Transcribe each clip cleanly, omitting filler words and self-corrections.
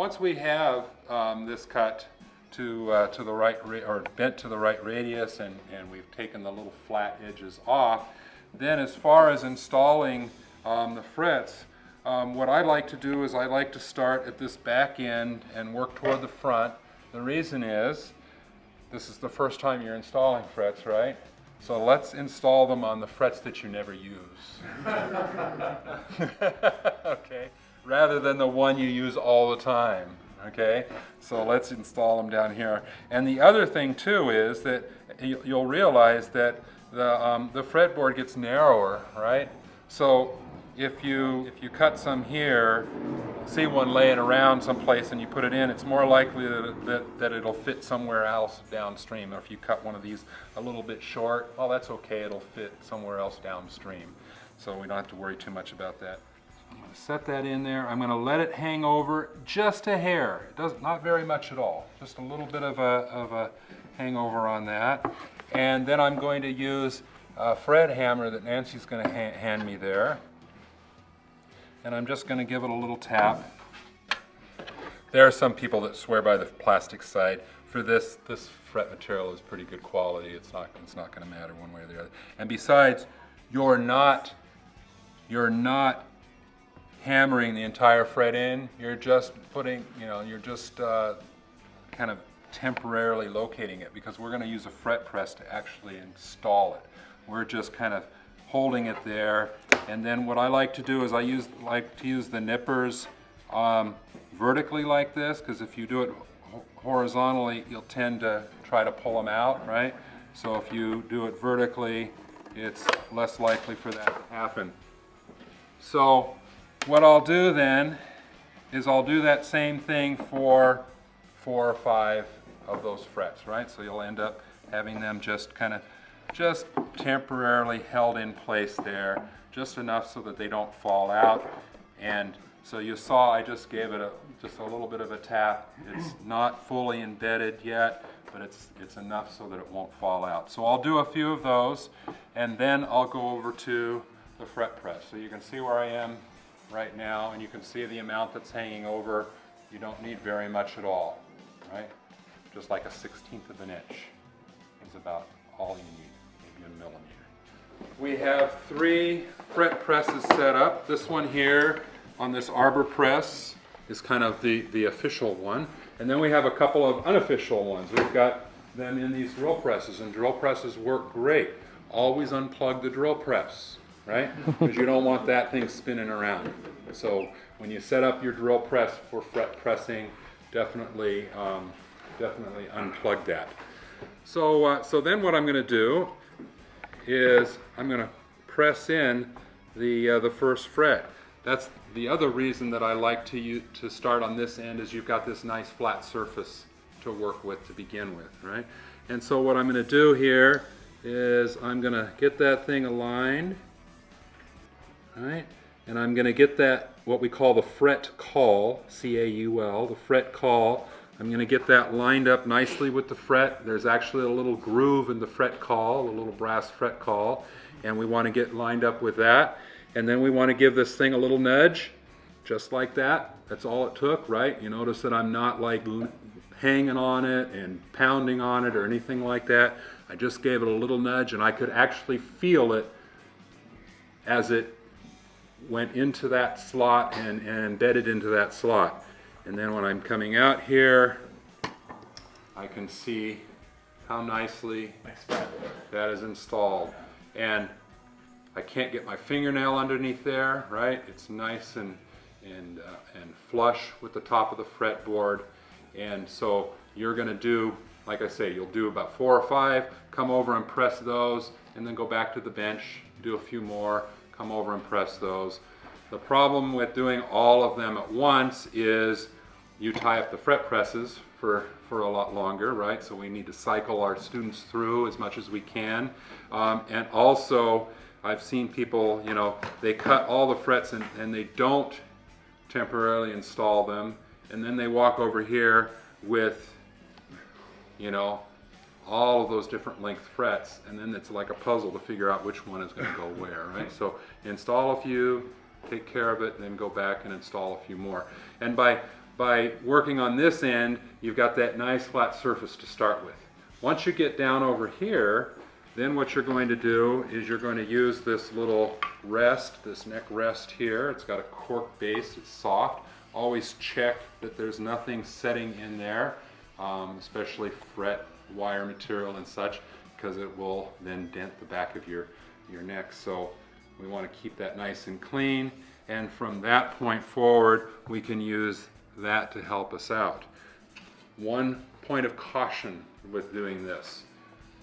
once we have this cut to the right, or bent to the right radius, and we've taken the little flat edges off, then as far as installing the frets, what I like to do is I like to start at this back end and work toward the front. The reason is, this is the first time you're installing frets, right? So let's install them on the frets that you never use. Okay? Rather than the one you use all the time. Okay? So let's install them down here. And the other thing too is that you'll realize that the fretboard gets narrower, right? So if you cut some here, see one laying around someplace and you put it in, it's more likely that it'll fit somewhere else downstream. Or if you cut one of these a little bit short, well, that's okay, it'll fit somewhere else downstream. So we don't have to worry too much about that. I'm going to set that in there. I'm going to let it hang over just a hair. It does not very much at all. Just a little bit of a hangover on that. And then I'm going to use a Fred hammer that Nancy's going to hand me there. And I'm just going to give it a little tap. There are some people that swear by the plastic side. For this fret material is pretty good quality. It's not going to matter one way or the other. And besides, you're not hammering the entire fret in. You're just putting, you're just kind of temporarily locating it, because we're going to use a fret press to actually install it. We're just kind of holding it there, and then what I like to do is I like to use the nippers vertically like this, because if you do it horizontally, you'll tend to try to pull them out, right? So if you do it vertically, it's less likely for that to happen. So what I'll do then is I'll do that same thing for 4 or 5 of those frets, right? So you'll end up having them just temporarily held in place there, just enough so that they don't fall out. And so you saw I just gave it just a little bit of a tap. It's not fully embedded yet, but it's enough so that it won't fall out. So I'll do a few of those, and then I'll go over to the fret press. So you can see where I am right now, and you can see the amount that's hanging over. You don't need very much at all, right? Just like a 1/16 of an inch is about all you need. A millimeter. We have 3 fret presses set up. This one here on this arbor press is kind of the official one, and then we have a couple of unofficial ones. We've got them in these drill presses, and drill presses work great. Always unplug the drill press, right? Because you don't want that thing spinning around. So when you set up your drill press for fret pressing, definitely unplug that. So then what I'm going to do is I'm going to press in the first fret. That's the other reason that I like to start on this end, is you've got this nice flat surface to work with to begin with, right? And so what I'm going to do here is I'm going to get that thing aligned, right? And I'm going to get that, what we call the fret caul, C-A-U-L, the fret caul. I'm going to get that lined up nicely with the fret. There's actually a little groove in the fret caul, a little brass fret caul, and we want to get lined up with that. And then we want to give this thing a little nudge, just like that. That's all it took, right? You notice that I'm not like hanging on it and pounding on it or anything like that. I just gave it a little nudge, and I could actually feel it as it went into that slot and embedded into that slot. And then when I'm coming out here, I can see how nicely that is installed. And I can't get my fingernail underneath there, right? It's nice and flush with the top of the fretboard. And so you're going to do, like I say, you'll do about 4 or 5, come over and press those, and then go back to the bench, do a few more, come over and press those. The problem with doing all of them at once is you tie up the fret presses for a lot longer, right? So we need to cycle our students through as much as we can. And also, I've seen people, they cut all the frets and they don't temporarily install them, and then they walk over here with, all of those different length frets, and then it's like a puzzle to figure out which one is going to go where, right? So install a few, take care of it, and then go back and install a few more. And by by working on this end, you've got that nice flat surface to start with. Once you get down over here, then what you're going to do is you're going to use this little rest, this neck rest here. It's got a cork base, it's soft. Always check that there's nothing setting in there, especially fret wire material and such, because it will then dent the back of your neck. So we want to keep that nice and clean, and from that point forward we can use that to help us out. One point of caution with doing this: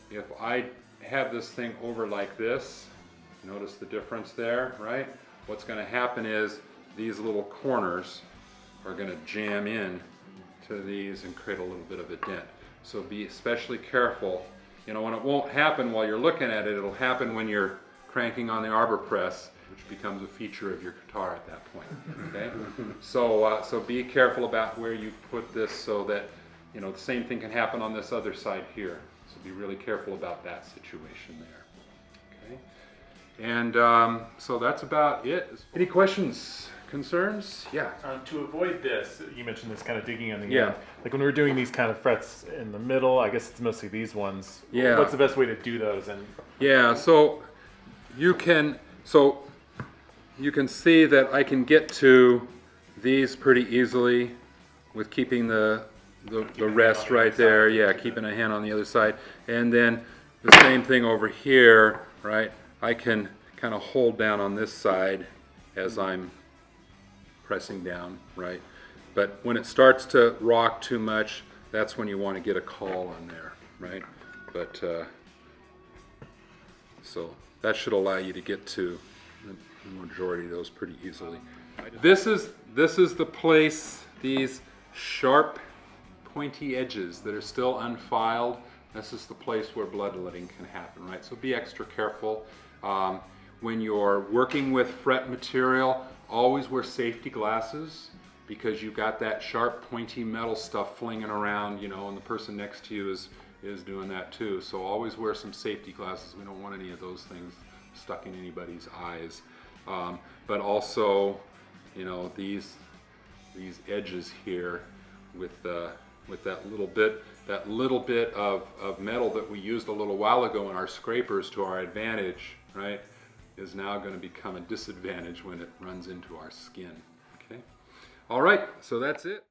if I have this thing over like this, notice the difference there, right? What's going to happen is these little corners are going to jam in to these and create a little bit of a dent. So be especially careful. You know, when it won't happen while you're looking at it, it'll happen when you're cranking on the arbor press, which becomes a feature of your guitar at that point. Okay, so be careful about where you put this, so that, you know, the same thing can happen on this other side here. So be really careful about that situation there. Okay, and so that's about it. Any questions, concerns? Yeah. To avoid this, you mentioned this kind of digging on the Yeah. end. Like when we're doing these kind of frets in the middle, I guess it's mostly these ones. Yeah. What's the best way to do those? And Yeah, so you can see that I can get to these pretty easily with keeping the rest right there. Yeah, keeping a hand on the other side. And then the same thing over here, right? I can kind of hold down on this side as I'm pressing down, right? But when it starts to rock too much, that's when you want to get a call on there, right? But so that should allow you to get to the majority of those pretty easily. This is the place, these sharp, pointy edges that are still unfiled, this is the place where bloodletting can happen, right? So be extra careful. When you're working with fret material, always wear safety glasses, because you've got that sharp, pointy metal stuff flinging around, you know, and the person next to you is doing that too. So always wear some safety glasses. We don't want any of those things stuck in anybody's eyes. But also, you know, these edges here with that little bit of metal that we used a little while ago in our scrapers to our advantage, right, is now going to become a disadvantage when it runs into our skin. Okay. All right, so that's it.